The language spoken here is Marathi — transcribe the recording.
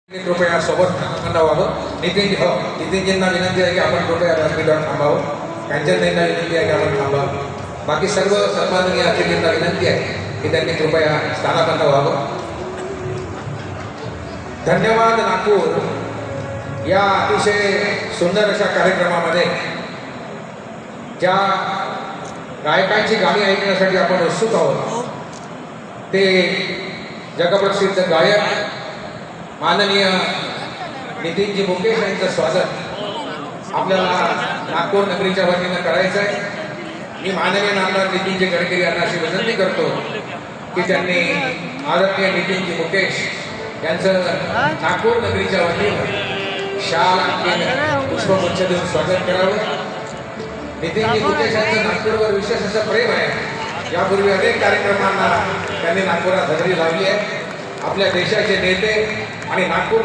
कृपया सोबत थांबावं. नितीनजींना विनंती आहे की आपण कृपया व्यासपीठावर थांबावं. कांचनजींना विनंती आहे की आपण थांबावं. बाकी सर्व सन्माननीय अतिथींना विनंती आहे की त्यांनी कृपया स्थानापन्न व्हावं. धन्यवाद नागपूर या अतिशय सुंदर अशा कार्यक्रमामध्ये ज्या गायकांची गाणी ऐकण्यासाठी आपण उत्सुक आहोत ते जगप्रसिद्ध गायक माननीय नितीनजी मुकेश यांचं स्वागत आपल्याला नागपूर नगरीच्या वतीनं करायचं आहे. मी माननीय नामदार नितीनजी गडकरी यांना अशी विनंती करतो की त्यांनी आदरणीय नितीनजी मुकेश यांचं नागपूर नगरीच्या वतीनं शाल पुष्पगुच्छ देऊन स्वागत करावं. नितीनजी मुकेश यांचं नागपूरवर विशेष असं प्रेम आहे. यापूर्वी अनेक कार्यक्रमांना त्यांनी नागपुरात हजेरी लावली आहे. आपल्या देशाचे नेते आणि नागपूर